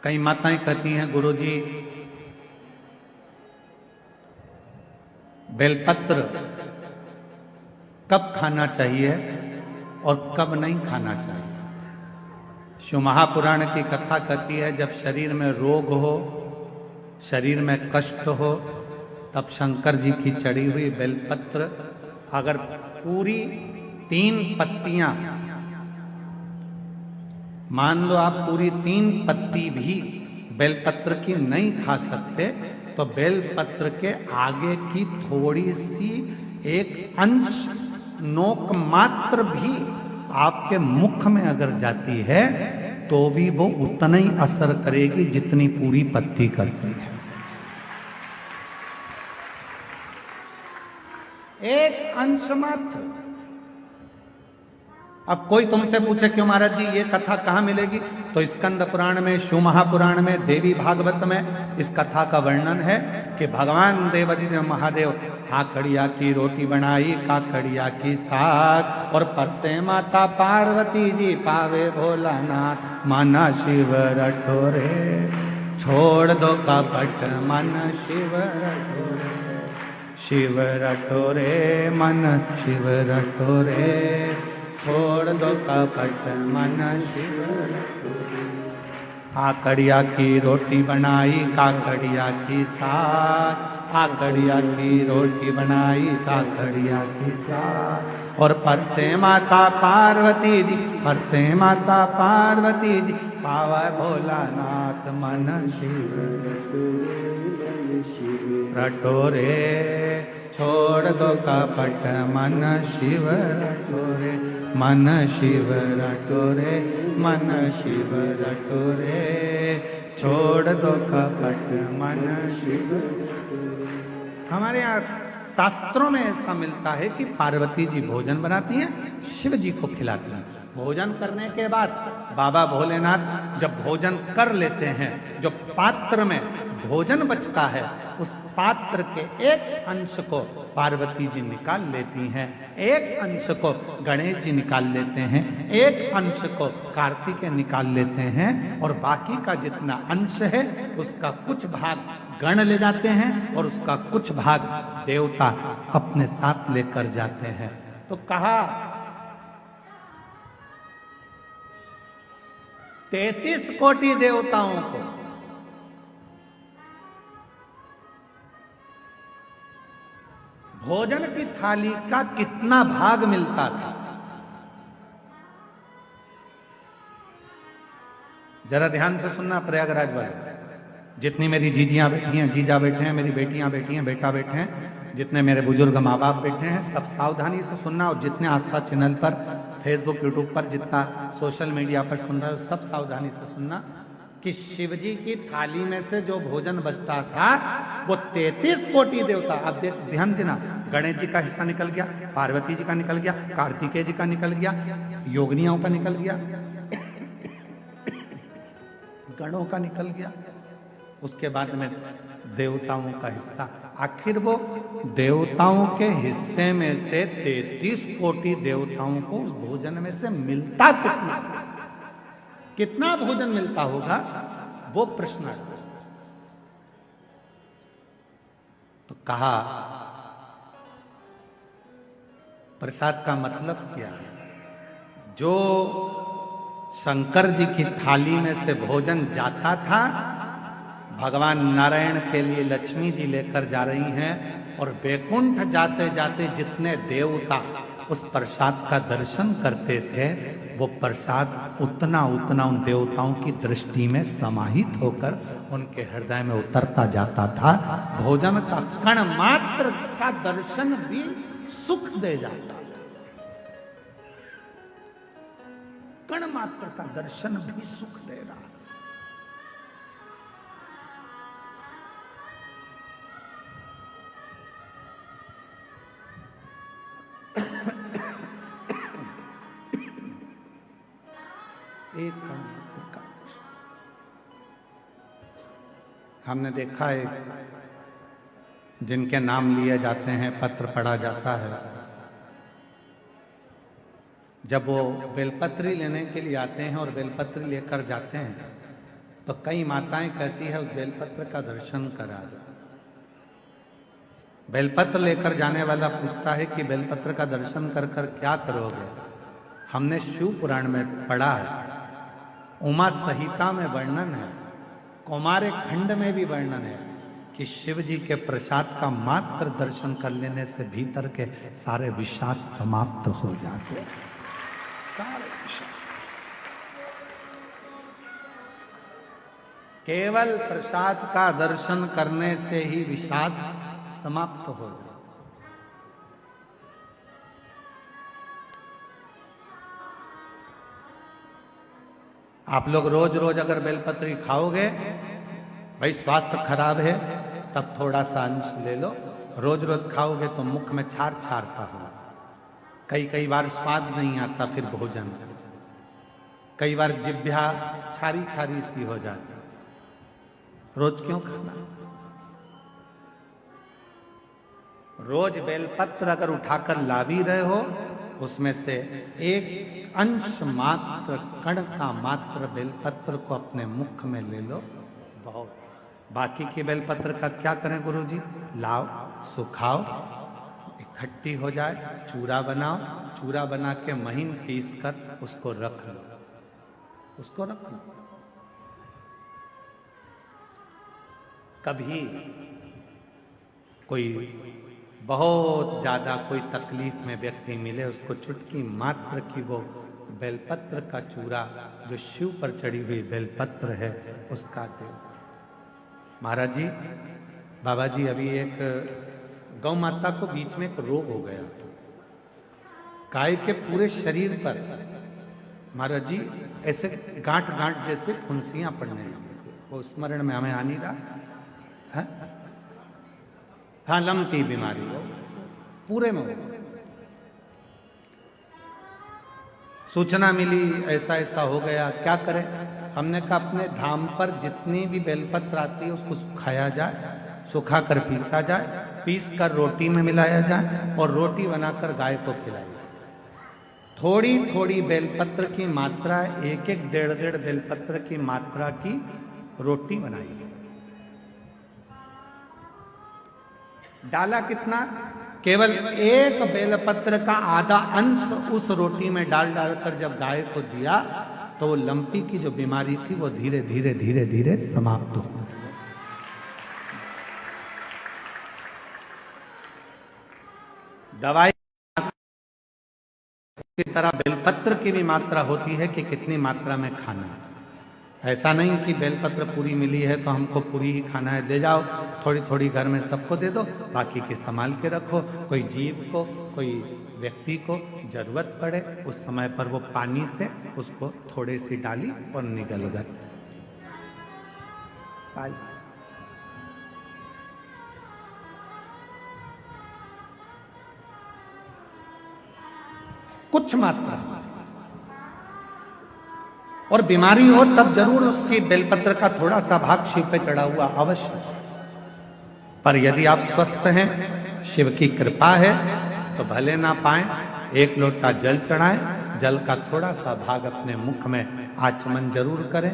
कई माताएं कहती हैं गुरुजी बेलपत्र कब खाना चाहिए और कब नहीं खाना चाहिए। शिव महापुराण की कथा कहती है जब शरीर में रोग हो, शरीर में कष्ट हो, तब शंकर जी की चढ़ी हुई बेलपत्र अगर पूरी 3 पत्तियां, मान लो आप पूरी 3 पत्ती भी बेलपत्र की नहीं खा सकते तो बेलपत्र के आगे की थोड़ी सी एक अंश नोक मात्र भी आपके मुख में अगर जाती है तो भी वो उतना ही असर करेगी जितनी पूरी पत्ती करती है। एक अंश मात्र। अब कोई तुमसे पूछे क्यों महाराज जी ये कथा कहाँ मिलेगी, तो स्कंद पुराण में, शिव महापुराण में, देवी भागवत में इस कथा का वर्णन है कि भगवान देवादिदेव महादेव काकड़िया की रोटी बनाई, काकड़िया की साग, और परसे माता पार्वती जी पावे भोलानाथ, माना शिव रटोरे छोड़ दो कपट मन शिव रटोरे, शिव रटोरे मन शिव रटोरे छोड़ दो कपट मन शिव रटोरे। काकड़िया की रोटी बनाई, काकड़िया की साग, काकड़िया की रोटी बनाई, काकड़िया की साग, और परसे माता पार्वती जी, परसे माता पार्वती जी पावा भोलानाथ, मन शिव रटोरे छोड़ दो कपट मन शिव रटोरे, मन शिव रटोरे, मन शिव रटोरे छोड़ दो कपट मन शिव। हमारे यहाँ शास्त्रों में ऐसा मिलता है कि पार्वती जी भोजन बनाती हैं, शिव जी को खिलाती हैं। भोजन करने के बाद बाबा भोलेनाथ जब भोजन कर लेते हैं, जो पात्र में भोजन बचता है उस पात्र के एक अंश को पार्वती जी निकाल लेती हैं, एक अंश को गणेश जी निकाल लेते हैं, एक अंश को कार्तिकेय निकाल लेते हैं, और बाकी का जितना अंश है उसका कुछ भाग गण ले जाते हैं और उसका कुछ भाग देवता अपने साथ लेकर जाते हैं। तो कहा 33 कोटि देवताओं को भोजन की थाली का कितना भाग मिलता था, जरा ध्यान से सुनना प्रयागराज वाले, जितनी मेरी जीजियां बैठी हैं, जीजा बैठे हैं, मेरी बेटियां बैठी हैं, बेटा बैठे हैं, जितने मेरे बुजुर्ग माँ बाप बैठे हैं, सब सावधानी से सुनना, और जितने आस्था चैनल पर, फेसबुक, यूट्यूब पर, जितना सोशल मीडिया पर सुन रहे हो सब सावधानी से सुनना कि शिवजी की थाली में से जो भोजन बचता था वो 33 कोटि देवता, अब ध्यान देना, गणेश जी का हिस्सा निकल गया, पार्वती जी का निकल गया, कार्तिकेय जी का निकल गया, योगिनियों का निकल गया, गणों का निकल गया, उसके बाद में देवताओं का हिस्सा। आखिर वो देवताओं के हिस्से में से 33 कोटि देवताओं को उस भोजन में से मिलता कितना, कितना भोजन मिलता होगा, वो प्रश्न है। तो कहा प्रसाद का मतलब क्या है, जो शंकर जी की थाली में से भोजन जाता था भगवान नारायण के लिए लक्ष्मी जी लेकर जा रही हैं, और बैकुंठ जाते जाते जितने देवता उस प्रसाद का दर्शन करते थे वो प्रसाद उतना उतना उन देवताओं की दृष्टि में समाहित होकर उनके हृदय में उतरता जाता था। भोजन का कण मात्र का दर्शन भी सुख दे जाता, कण मात्र का दर्शन भी सुख दे रहा। एक कण मात्र का हमने देखा है, जिनके नाम लिए जाते हैं, पत्र पढ़ा जाता है, जब वो बेलपत्री लेने के लिए आते हैं और बेलपत्री लेकर जाते हैं तो कई माताएं कहती है उस बेलपत्र का दर्शन करा दो। बेलपत्र लेकर जाने वाला पूछता है कि बेलपत्र का दर्शन कर कर क्या करोगे? हमने शिव पुराण में पढ़ा है, उमा संहिता में वर्णन है, कौमार खंड में भी वर्णन है कि शिव जी के प्रसाद का मात्र दर्शन कर लेने से भीतर के सारे विषाद समाप्त हो जाते हैं। केवल प्रसाद का दर्शन करने से ही विषाद समाप्त हो जाए। आप लोग रोज रोज अगर बेलपत्री खाओगे, भाई स्वास्थ्य खराब है तब थोड़ा सा अंश ले लो, रोज रोज खाओगे तो मुख में छार छार सा हो, कई बार स्वाद नहीं आता फिर भोजन, कई बार जिह्वा छारी छारी सी हो जाती। रोज क्यों खाना? रोज बेलपत्र अगर उठाकर ला भी रहे हो, उसमें से एक अंश मात्र, कण का मात्र बेलपत्र को अपने मुख में ले लो, बहुत। बाकी के बेलपत्र का क्या करें गुरुजी? लाओ, सुखाओ, इकट्ठी हो जाए, चूरा बनाओ, चूरा बना के महीन पीस कर उसको रख लो, उसको रख लो। कभी कोई बहुत ज्यादा कोई तकलीफ में व्यक्ति मिले, उसको चुटकी मात्र की वो बेलपत्र का चूरा जो शिव पर चढ़ी हुई बेलपत्र है उसका दे। महाराज जी, बाबा जी, अभी एक गौ माता को बीच में एक रोग हो गया, गाय के पूरे शरीर पर महाराज जी ऐसे गांठ गांठ जैसे फुंसियां पड़ने लगी, वो स्मरण में हमें आ नहीं रहा है? हाँ, लंपी बीमारी हो पूरे में। सूचना मिली ऐसा ऐसा हो गया, क्या करें? हमने कहा अपने धाम पर जितनी भी बेलपत्र आती है उसको सुखाया जाए, सुखा कर पीसा जाए, पीस कर रोटी में मिलाया जाए और रोटी बनाकर गाय को खिलाई जाए। थोड़ी थोड़ी बेलपत्र की मात्रा, एक एक डेढ़ डेढ़ बेलपत्र की मात्रा की रोटी बनाई। डाला कितना? केवल एक बेलपत्र का आधा अंश उस रोटी में डाल डालकर जब गाय को दिया तो वो लंपी की जो बीमारी थी वो धीरे धीरे धीरे धीरे समाप्त हो गई। दवाई इसी तरह बेलपत्र की भी मात्रा होती है कि कितनी मात्रा में खाना है। ऐसा नहीं कि बेलपत्र पूरी मिली है तो हमको पूरी ही खाना है, दे जाओ, थोड़ी थोड़ी घर में सबको दे दो, बाकी के संभाल के रखो। कोई जीव को, कोई व्यक्ति को जरूरत पड़े उस समय पर वो पानी से उसको थोड़ी सी डाली और निगल गए। कुछ मात्रा, और बीमारी हो तब जरूर उसकी बेलपत्र का थोड़ा सा भाग शिव पे चढ़ा हुआ अवश्य। पर यदि आप स्वस्थ हैं, शिव की कृपा है, तो भले ना पाए, एक लोटा जल चढ़ाएं, जल का थोड़ा सा भाग अपने मुख में आचमन जरूर करें।